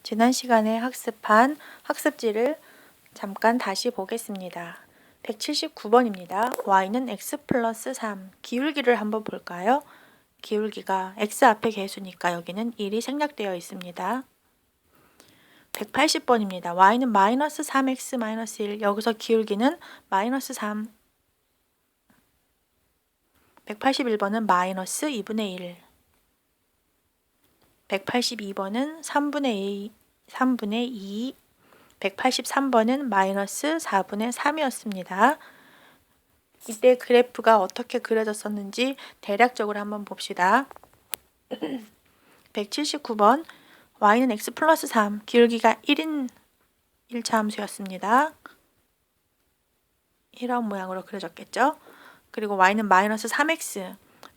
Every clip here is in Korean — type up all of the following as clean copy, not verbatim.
지난 시간에 학습한 학습지를 잠깐 다시 보겠습니다. 179번입니다. y는 x 플러스 3. 기울기를 한번 볼까요? 기울기가 x 앞에 개수니까 여기는 1이 생략되어 있습니다. 180번입니다. y는 마이너스 3x 마이너스 1. 여기서 기울기는 마이너스 3. 181번은 마이너스 2분의 1. 182번은 3분의 2. 183번은 마이너스 4분의 3이었습니다. 이때 그래프가 어떻게 그려졌었는지 대략적으로 한번 봅시다. 179번 y는 x 플러스 3, 기울기가 1인 1차 함수였습니다. 이런 모양으로 그려졌겠죠. 그리고 y는 마이너스 3x,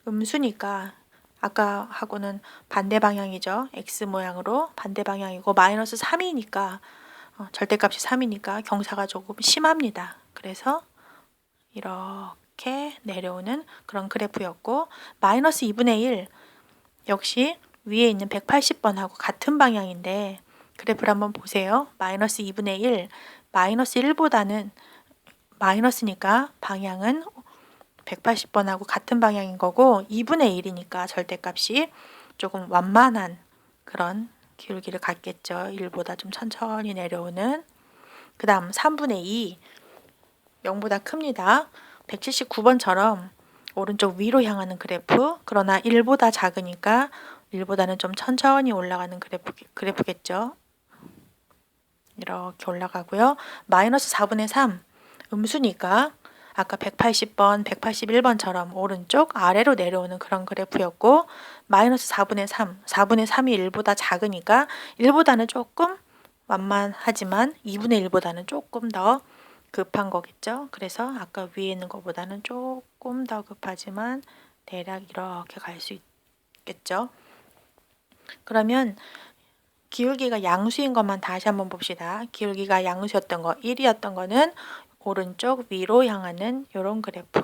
음수니까 아까 하고는 반대 방향이죠. x 모양으로 반대 방향이고 마이너스 3이니까 절대값이 3이니까 경사가 조금 심합니다. 그래서 이렇게 내려오는 그런 그래프였고 마이너스 2분의 1 역시 위에 있는 180번하고 같은 방향인데 그래프를 한번 보세요. 마이너스 2분의 1 마이너스 1보다는 마이너스니까 방향은 180번하고 같은 방향인 거고 2분의 1이니까 절대값이 조금 완만한 그런 기울기를 갖겠죠. 1보다 좀 천천히 내려오는. 그 다음 3분의 2 0보다 큽니다. 179번처럼 오른쪽 위로 향하는 그래프. 그러나 1보다 작으니까 1보다는 좀 천천히 올라가는 그래프겠죠. 이렇게 올라가고요. 마이너스 4분의 3 음수니까 아까 180번, 181번처럼 오른쪽 아래로 내려오는 그런 그래프였고 마이너스 4분의 3, 4분의 3이 1보다 작으니까 1보다는 조금 완만하지만 2분의 1보다는 조금 더 급한 거겠죠. 그래서 아까 위에 있는 것보다는 조금 더 급하지만 대략 이렇게 갈 수 있겠죠. 그러면 기울기가 양수인 것만 다시 한번 봅시다. 기울기가 양수였던 거, 1이었던 거는 오른쪽 위로 향하는 이런 그래프.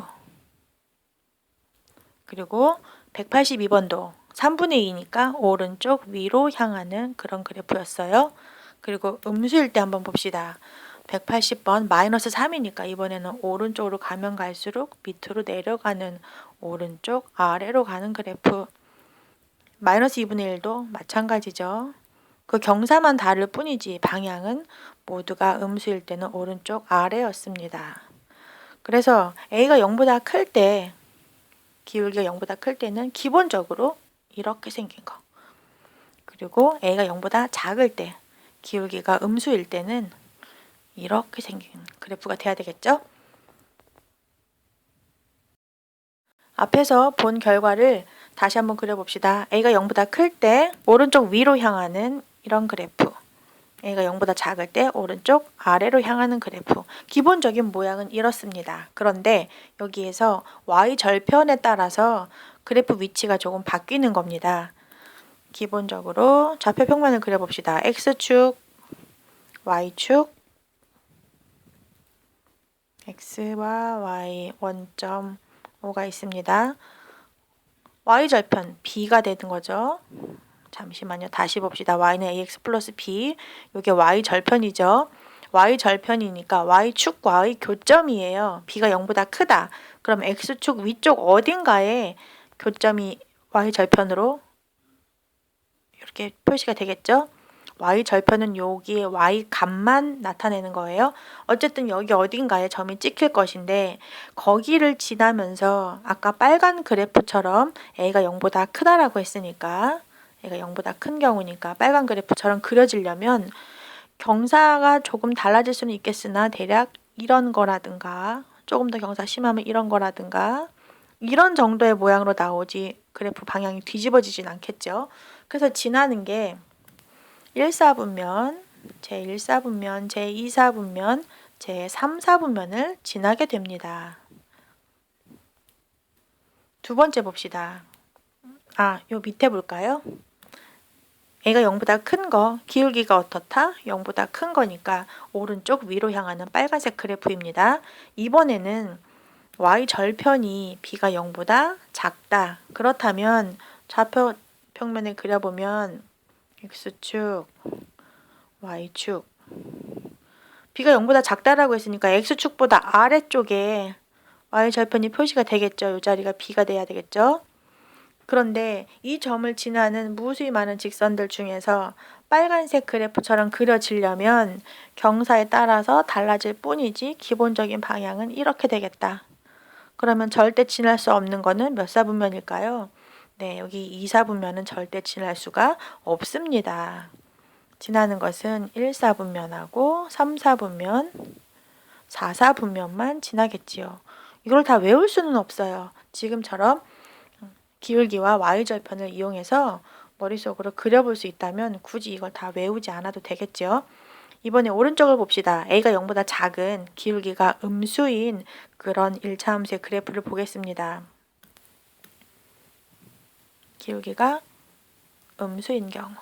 그리고 182번도 3분의 2니까 오른쪽 위로 향하는 그런 그래프였어요. 그리고 음수일 때 한번 봅시다. 180번 마이너스 3이니까 이번에는 오른쪽으로 가면 갈수록 밑으로 내려가는 오른쪽 아래로 가는 그래프. 마이너스 2분의 1도 마찬가지죠. 그 경사만 다를 뿐이지 방향은 모두가 음수일 때는 오른쪽 아래였습니다. 그래서 a가 0보다 클 때, 기울기가 0보다 클 때는 기본적으로 이렇게 생긴 거. 그리고 a가 0보다 작을 때, 기울기가 음수일 때는 이렇게 생긴 그래프가 돼야 되겠죠? 앞에서 본 결과를 다시 한번 그려봅시다. a가 0보다 클 때 오른쪽 위로 향하는 이런 그래프. a가 0보다 작을 때 오른쪽 아래로 향하는 그래프. 기본적인 모양은 이렇습니다. 그런데 여기에서 y절편에 따라서 그래프 위치가 조금 바뀌는 겁니다. 기본적으로 좌표 평면을 그려봅시다. x축, y축, x와 y 원점 O가 있습니다. y절편 b가 되는 거죠. 잠시만요. 다시 봅시다. y는 ax 플러스 b. 이게 y절편이죠. y절편이니까 y축과 y 교점이에요. b가 0보다 크다. 그럼 x축 위쪽 어딘가에 교점이 y절편으로 이렇게 표시가 되겠죠. y절편은 여기에 y값만 나타내는 거예요. 어쨌든 여기 어딘가에 점이 찍힐 것인데 거기를 지나면서 아까 빨간 그래프처럼 a가 0보다 크다라고 했으니까 얘가 0보다 큰 경우니까 빨간 그래프처럼 그려지려면 경사가 조금 달라질 수는 있겠으나 대략 이런 거라든가 조금 더 경사 심하면 이런 거라든가 이런 정도의 모양으로 나오지 그래프 방향이 뒤집어지진 않겠죠. 그래서 지나는 게 1사분면, 제1사분면, 제2사분면, 제3사분면을 지나게 됩니다. 두 번째 봅시다. 요 밑에 볼까요? a가 0보다 큰 거, 기울기가 어떻다? 0보다 큰 거니까 오른쪽 위로 향하는 빨간색 그래프입니다. 이번에는 y절편이 b가 0보다 작다. 그렇다면 좌표 평면을 그려보면 x축, y축. b가 0보다 작다라고 했으니까 x축보다 아래쪽에 y절편이 표시가 되겠죠. 이 자리가 b가 돼야 되겠죠. 그런데 이 점을 지나는 무수히 많은 직선들 중에서 빨간색 그래프처럼 그려지려면 경사에 따라서 달라질 뿐이지 기본적인 방향은 이렇게 되겠다. 그러면 절대 지날 수 없는 거는 몇 사분면일까요? 네, 여기 2사분면은 절대 지날 수가 없습니다. 지나는 것은 1사분면하고 3사분면, 4사분면만 지나겠지요. 이걸 다 외울 수는 없어요. 지금처럼 기울기와 y절편을 이용해서 머릿속으로 그려볼 수 있다면 굳이 이걸 다 외우지 않아도 되겠죠. 이번에 오른쪽을 봅시다. a가 0보다 작은 기울기가 음수인 그런 1차 함수의 그래프를 보겠습니다. 기울기가 음수인 경우.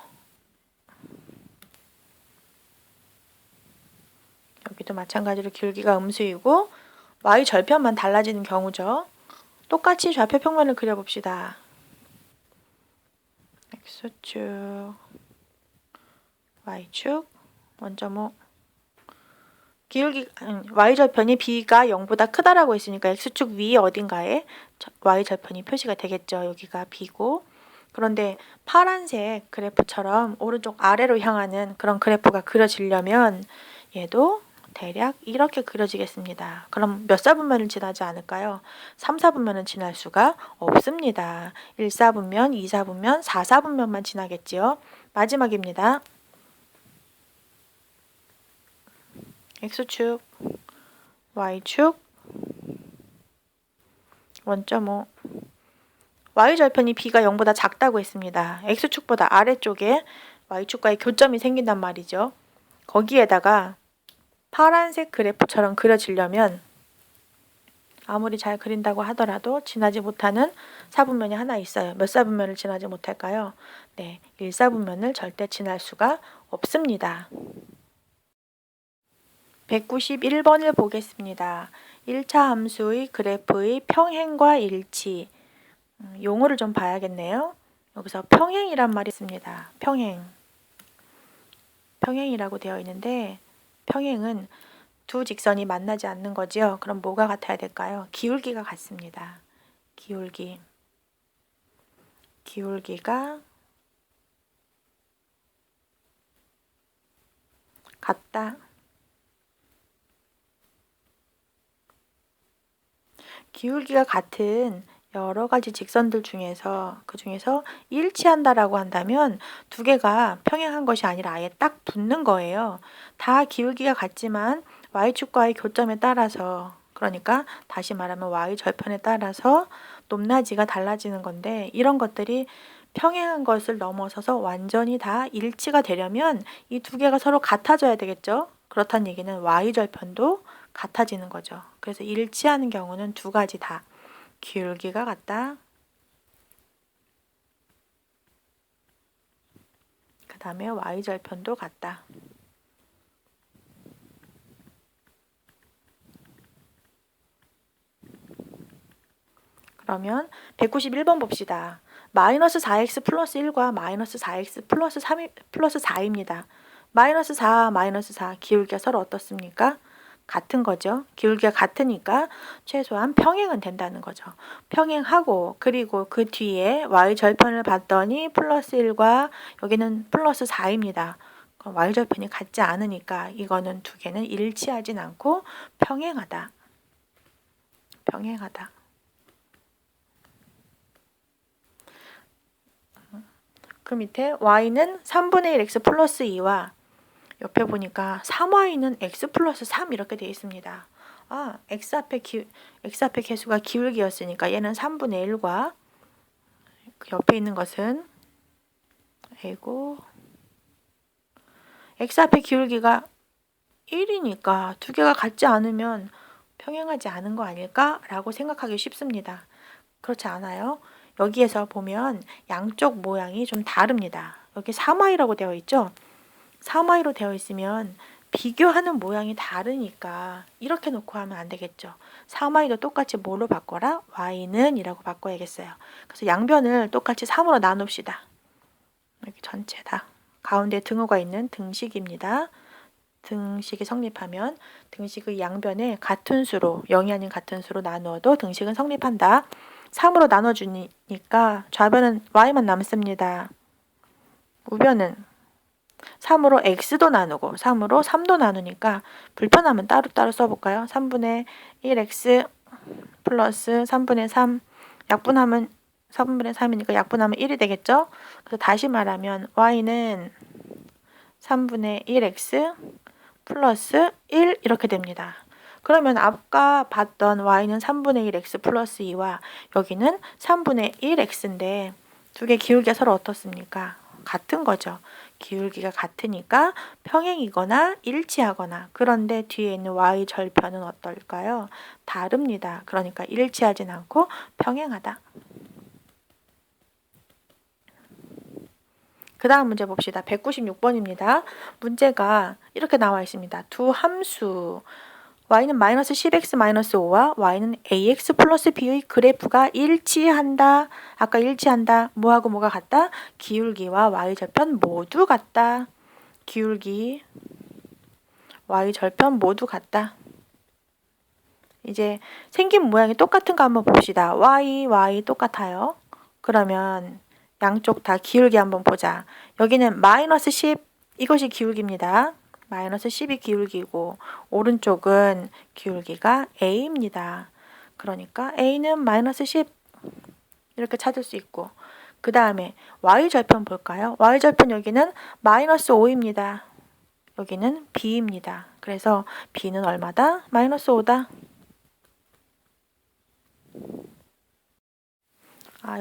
여기도 마찬가지로 기울기가 음수이고 y절편만 달라지는 경우죠. 똑같이 좌표 평면을 그려봅시다. x축, y축, 원점5. y절편이 b가 0보다 크다라고 했으니까 x축 위 어딘가에 y절편이 표시가 되겠죠. 여기가 b고. 그런데 파란색 그래프처럼 오른쪽 아래로 향하는 그런 그래프가 그려지려면 얘도 대략 이렇게 그려지겠습니다. 그럼 몇 사분면을 지나지 않을까요? 3사분면은 지날 수가 없습니다. 1사분면, 2사분면, 4사분면만 지나겠지요. 마지막입니다. x축, y축, 원점 5. y절편이 b가 0보다 작다고 했습니다. x축보다 아래쪽에 y축과의 교점이 생긴단 말이죠. 거기에다가 파란색 그래프처럼 그려지려면 아무리 잘 그린다고 하더라도 지나지 못하는 사분면이 하나 있어요. 몇 사분면을 지나지 못할까요? 네, 1사분면을 절대 지날 수가 없습니다. 191번을 보겠습니다. 1차 함수의 그래프의 평행과 일치. 용어를 좀 봐야겠네요. 여기서 평행이란 말이 있습니다. 평행. 평행이라고 되어 있는데 평행은 두 직선이 만나지 않는 거지요. 그럼 뭐가 같아야 될까요? 기울기가 같습니다. 기울기. 기울기가 같다. 기울기가 같은 여러 가지 직선들 중에서 그 중에서 일치한다라고 한다면 두 개가 평행한 것이 아니라 아예 딱 붙는 거예요. 다 기울기가 같지만 y축과의 교점에 따라서, 그러니까 다시 말하면 y절편에 따라서 높낮이가 달라지는 건데, 이런 것들이 평행한 것을 넘어서서 완전히 다 일치가 되려면 이 두 개가 서로 같아져야 되겠죠. 그렇다는 얘기는 y절편도 같아지는 거죠. 그래서 일치하는 경우는 두 가지 다 기울기가 같다. 그 다음에 y절편도 같다. 그러면 191번 봅시다. 마이너스 4x 플러스 1과 마이너스 4x 플러스 3이 플러스 4입니다. 마이너스 4, 마이너스 4 기울기가 서로 어떻습니까? 같은 거죠. 기울기가 같으니까 최소한 평행은 된다는 거죠. 평행하고 그리고 그 뒤에 y절편을 봤더니 플러스 1과 여기는 플러스 4입니다. y절편이 같지 않으니까 이거는 두 개는 일치하진 않고 평행하다. 평행하다. 그 밑에 y는 3분의 1 x 플러스 2와 옆에 보니까 3y는 x 플러스 3 이렇게 되어 있습니다. x 앞에 개수가 기울기였으니까 얘는 3분의 1과 그 옆에 있는 것은 a고 x 앞에 기울기가 1이니까 두 개가 같지 않으면 평행하지 않은 거 아닐까? 라고 생각하기 쉽습니다. 그렇지 않아요? 여기에서 보면 양쪽 모양이 좀 다릅니다. 여기 3y라고 되어 있죠? 3y로 되어 있으면 비교하는 모양이 다르니까 이렇게 놓고 하면 안 되겠죠. 3y도 똑같이 뭐로 바꿔라? y는 이라고 바꿔야겠어요. 그래서 양변을 똑같이 3으로 나눕시다. 여기 전체 다 가운데 등호가 있는 등식입니다. 등식이 성립하면 등식의 양변에 같은 수로 0이 아닌 같은 수로 나누어도 등식은 성립한다. 3으로 나눠주니까 좌변은 y만 남습니다. 우변은 3으로 x도 나누고 3으로 3도 나누니까 불편하면 따로따로 써볼까요? 3분의 1x 플러스 3분의 3 약분하면 4분의 3이니까 약분하면 1이 되겠죠? 그래서 다시 말하면 y는 3분의 1x 플러스 1 이렇게 됩니다. 그러면 아까 봤던 y는 3분의 1 x 플러스 2와 여기는 3분의 1 x인데 두 개 기울기가 서로 어떻습니까? 같은 거죠. 기울기가 같으니까 평행이거나 일치하거나 그런데 뒤에 있는 y 절편은 어떨까요? 다릅니다. 그러니까 일치하진 않고 평행하다. 그 다음 문제 봅시다. 196번입니다. 문제가 이렇게 나와 있습니다. 두 함수 y는 마이너스 10x 마이너스 5와 y는 ax 플러스 b의 그래프가 일치한다. 아까 일치한다. 뭐하고 뭐가 같다? 기울기와 y절편 모두 같다. 기울기, y절편 모두 같다. 이제 생긴 모양이 똑같은 거 한번 봅시다. y 똑같아요. 그러면 양쪽 다 기울기 한번 보자. 여기는 마이너스 10 이것이 기울기입니다. 마이너스 10이 기울기고 오른쪽은 기울기가 a입니다. 그러니까 a는 마이너스 10 이렇게 찾을 수 있고 그 다음에 y절편 볼까요? y절편 여기는 마이너스 5입니다. 여기는 b입니다. 그래서 b는 얼마다? 마이너스 5다.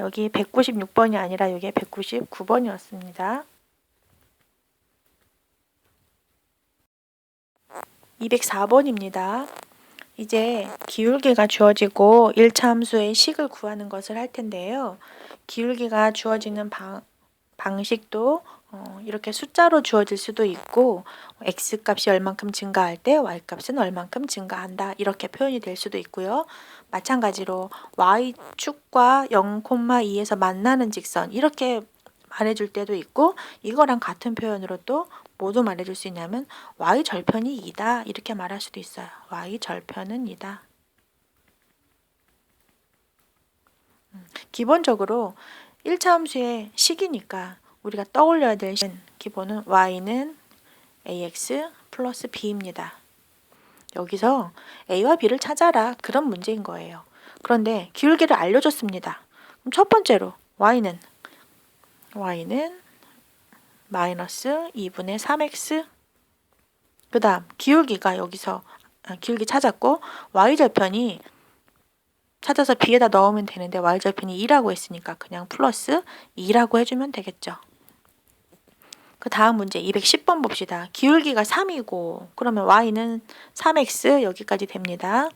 여기 196번이 아니라 여기 199번이었습니다. 204번입니다. 이제 기울기가 주어지고 1차 함수의 식을 구하는 것을 할 텐데요. 기울기가 주어지는 방식도 이렇게 숫자로 주어질 수도 있고 x값이 얼만큼 증가할 때 y값은 얼만큼 증가한다 이렇게 표현이 될 수도 있고요. 마찬가지로 y축과 0,2에서 만나는 직선 이렇게 말해줄 때도 있고 이거랑 같은 표현으로 또 뭐도 말해줄 수 있냐면 y절편이 2다 이렇게 말할 수도 있어요. y절편은 2다. 기본적으로 1차 함수의 식이니까 우리가 떠올려야 될 기본은 y는 ax 플러스 b입니다. 여기서 a와 b를 찾아라 그런 문제인 거예요. 그런데 기울기를 알려줬습니다. 그럼 첫 번째로 y는 마이너스 2분의 3x 그 다음 기울기가 여기서 기울기 찾았고 y절편이 찾아서 b에다 넣으면 되는데 y절편이 2라고 했으니까 그냥 플러스 2라고 해주면 되겠죠. 그 다음 문제 210번 봅시다. 기울기가 3이고 그러면 y는 3x 여기까지 됩니다.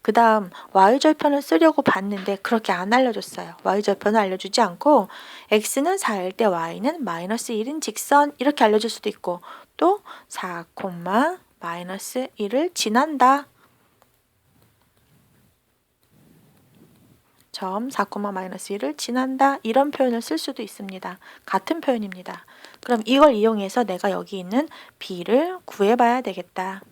그 다음 y절편을 쓰려고 봤는데 그렇게 안 알려줬어요. y절편을 알려주지 않고 x는 4일 때 y는 마이너스 1인 직선 이렇게 알려줄 수도 있고 또 4, 마이너스 1을 지난다. 점 4, 마이너스 1을 지난다. 이런 표현을 쓸 수도 있습니다. 같은 표현입니다. 그럼 이걸 이용해서 내가 여기 있는 b를 구해봐야 되겠다.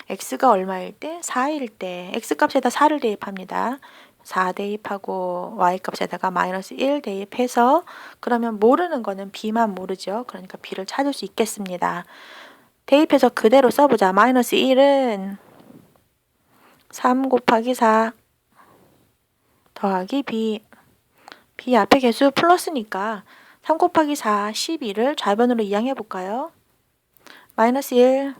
x가 얼마일 때? 4일 때 x값에다 4를 대입합니다. 4 대입하고 y값에다가 마이너스 1 대입해서 그러면 모르는 거는 b만 모르죠. 그러니까 b를 찾을 수 있겠습니다. 대입해서 그대로 써보자. 마이너스 1은 3 곱하기 4 더하기 b 앞에 개수 플러스니까 3 곱하기 4, 12를 좌변으로 이항해 볼까요? 마이너스 1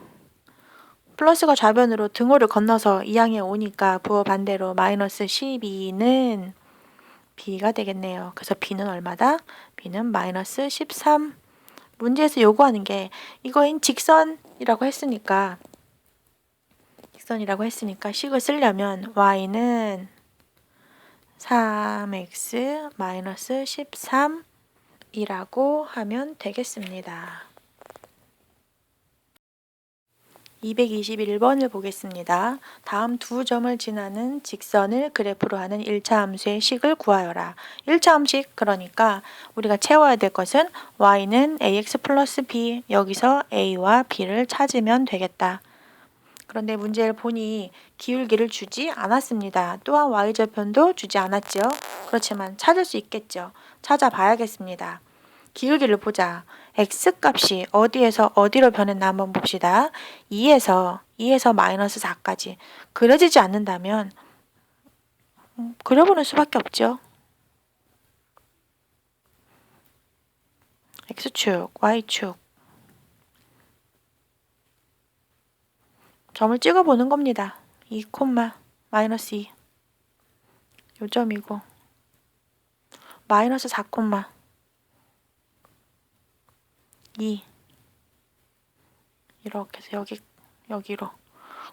플러스가 좌변으로 등호를 건너서 이항해 오니까 부호 반대로 마이너스 12는 b가 되겠네요. 그래서 b는 얼마다? b는 마이너스 13. 문제에서 요구하는 게 이거인 직선이라고 했으니까 식을 쓰려면 y는 3x 마이너스 13이라고 하면 되겠습니다. 221번을 보겠습니다. 다음 두 점을 지나는 직선을 그래프로 하는 1차 함수의 식을 구하여라. 1차 함식, 그러니까 우리가 채워야 될 것은 y는 ax 플러스 b, 여기서 a와 b를 찾으면 되겠다. 그런데 문제를 보니 기울기를 주지 않았습니다. 또한 y절편도 주지 않았죠. 그렇지만 찾을 수 있겠죠. 찾아봐야겠습니다. 기울기를 보자. x값이 어디에서 어디로 변했나 한번 봅시다. 2에서 마이너스 4까지 그려지지 않는다면 그려보는 수밖에 없죠. x축, y축 점을 찍어보는 겁니다. 2, 마이너스 2 요점이고 마이너스 4, 2 이렇게 해서 여기로.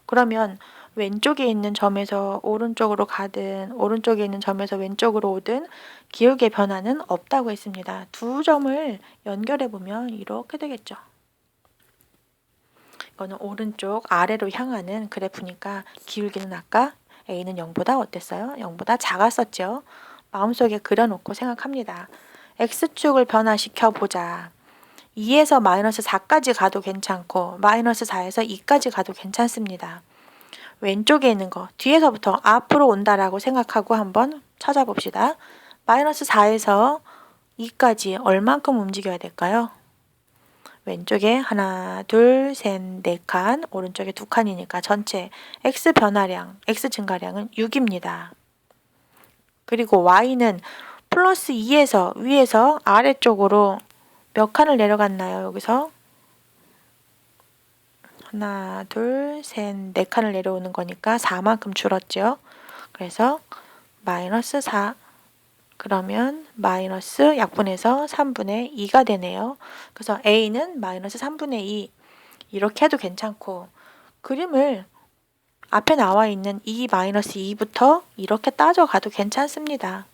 그러면 왼쪽에 있는 점에서 오른쪽으로 가든 오른쪽에 있는 점에서 왼쪽으로 오든 기울기의 변화는 없다고 했습니다. 두 점을 연결해 보면 이렇게 되겠죠. 이거는 오른쪽 아래로 향하는 그래프니까 기울기는 아까 A는 0보다 어땠어요? 0보다 작았었죠. 마음속에 그려놓고 생각합니다. X축을 변화시켜 보자. 2에서 마이너스 4까지 가도 괜찮고 마이너스 4에서 2까지 가도 괜찮습니다. 왼쪽에 있는 거 뒤에서부터 앞으로 온다라고 생각하고 한번 찾아봅시다. 마이너스 4에서 2까지 얼만큼 움직여야 될까요? 왼쪽에 하나, 둘, 셋, 네 칸, 오른쪽에 두 칸이니까 전체 x 변화량, x 증가량은 6입니다. 그리고 y는 플러스 2에서 위에서 아래쪽으로 몇 칸을 내려갔나요? 여기서 하나, 둘, 셋, 네 칸을 내려오는 거니까 4만큼 줄었죠. 그래서 마이너스 4. 그러면 마이너스 약분해서 3분의 2가 되네요. 그래서 A는 마이너스 3분의 2 이렇게 해도 괜찮고 그림을 앞에 나와 있는 2 마이너스 2부터 이렇게 따져가도 괜찮습니다.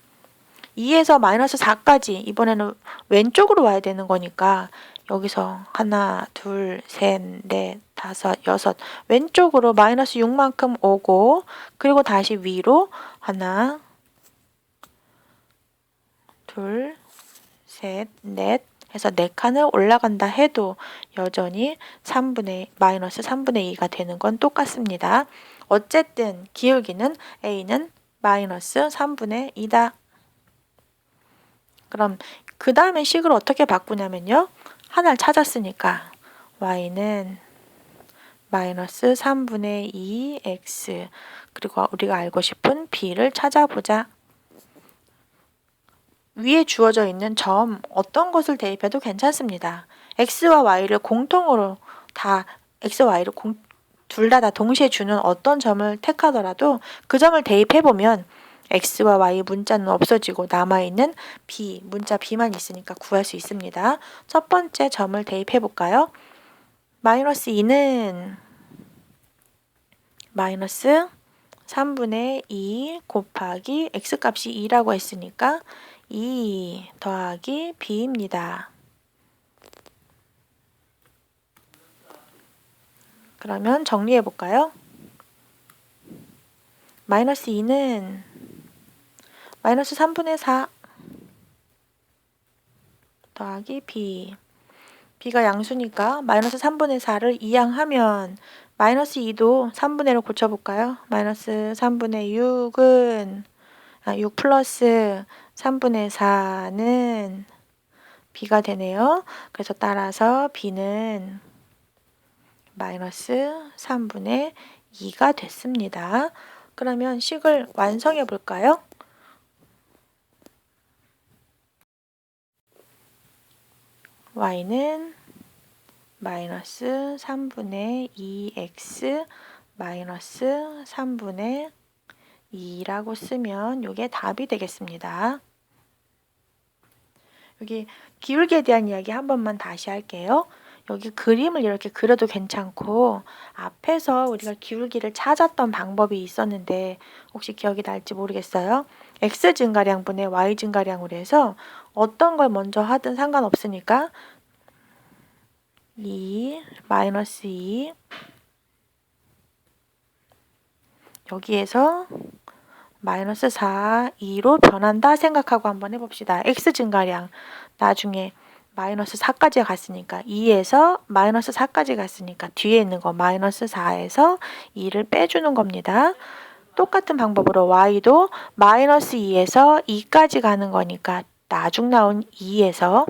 2에서 마이너스 4까지 이번에는 왼쪽으로 와야 되는 거니까 여기서 하나, 둘, 셋, 넷, 다섯, 여섯 왼쪽으로 마이너스 6만큼 오고 그리고 다시 위로 하나, 둘, 셋, 넷 해서 4칸을 올라간다 해도 여전히 마이너스 3분의 2가 되는 건 똑같습니다. 어쨌든 기울기는 A는 마이너스 3분의 2다. 그럼 그 다음에 식을 어떻게 바꾸냐면요. 하나를 찾았으니까 y는 마이너스 3분의 2x 그리고 우리가 알고 싶은 b를 찾아보자. 위에 주어져 있는 점 어떤 것을 대입해도 괜찮습니다. x와 y를 공통으로 다 x와 y를 둘 다 동시에 주는 어떤 점을 택하더라도 그 점을 대입해보면 x와 y 문자는 없어지고 남아있는 b, 문자 b만 있으니까 구할 수 있습니다. 첫 번째 점을 대입해볼까요? 마이너스 2는 마이너스 3분의 2 곱하기 x값이 2라고 했으니까 2 더하기 b입니다. 그러면 정리해 볼까요? 마이너스 2는 마이너스 3분의 4 더하기 b. b가 양수니까 마이너스 3분의 4를 이항하면 마이너스 2도 3분의로 고쳐볼까요? 마이너스 3분의 6은 6 플러스 3분의 4는 b가 되네요. 그래서 따라서 b는 마이너스 3분의 2가 됐습니다. 그러면 식을 완성해 볼까요? y는 마이너스 3분의 2x 마이너스 3분의 2라고 쓰면 이게 답이 되겠습니다. 여기 기울기에 대한 이야기 한 번만 다시 할게요. 여기 그림을 이렇게 그려도 괜찮고 앞에서 우리가 기울기를 찾았던 방법이 있었는데 혹시 기억이 날지 모르겠어요. x 증가량분의 y 증가량으로 해서 어떤 걸 먼저 하든 상관없으니까 2 마이너스 2 여기에서 마이너스 4, 2로 변한다 생각하고 한번 해봅시다. x 증가량 나중에 마이너스 4까지 갔으니까 2에서 마이너스 4까지 갔으니까 뒤에 있는 거 마이너스 4에서 2를 빼주는 겁니다. 똑같은 방법으로 y도 마이너스 2에서 2까지 가는 거니까 나중 나온 2에서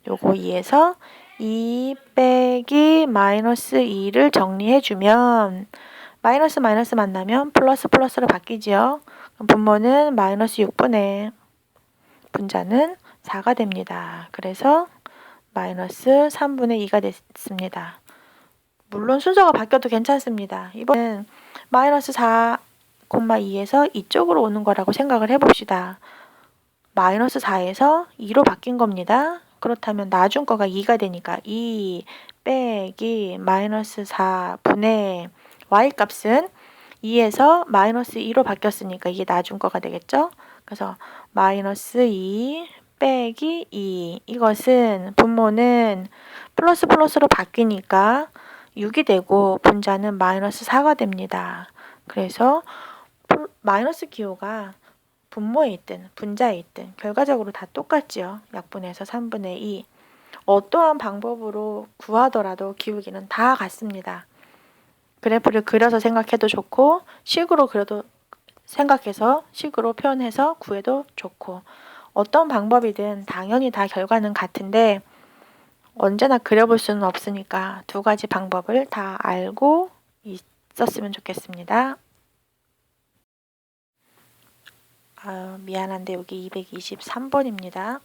요거 2에서 2 빼기 마이너스 2를 정리해주면 마이너스 마이너스 만나면 플러스 플러스로 바뀌지요. 그럼 분모는 마이너스 6분의 분자는 4가 됩니다. 그래서 마이너스 3분의 2가 됐습니다. 물론 순서가 바뀌어도 괜찮습니다. 이번엔 마이너스 4,2에서 이쪽으로 오는 거라고 생각을 해봅시다. 마이너스 4에서 2로 바뀐 겁니다. 그렇다면 나중 거가 2가 되니까 2 빼기 마이너스 4분의 y 값은 2에서 마이너스 2로 바뀌었으니까 이게 나중 거가 되겠죠? 그래서 마이너스 2 빼기 2 이것은 분모는 플러스 플러스로 바뀌니까 6이 되고 분자는 마이너스 4가 됩니다. 그래서 마이너스 기호가 분모에 있든 분자에 있든 결과적으로 다 똑같지요. 약분해서 3분의 2. 어떠한 방법으로 구하더라도 기울기는 다 같습니다. 그래프를 그려서 생각해도 좋고 식으로 그려도 생각해서 식으로 표현해서 구해도 좋고 어떤 방법이든 당연히 다 결과는 같은데 언제나 그려볼 수는 없으니까 두 가지 방법을 다 알고 있었으면 좋겠습니다. 미안한데 여기 223번입니다.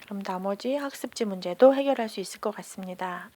그럼 나머지 학습지 문제도 해결할 수 있을 것 같습니다.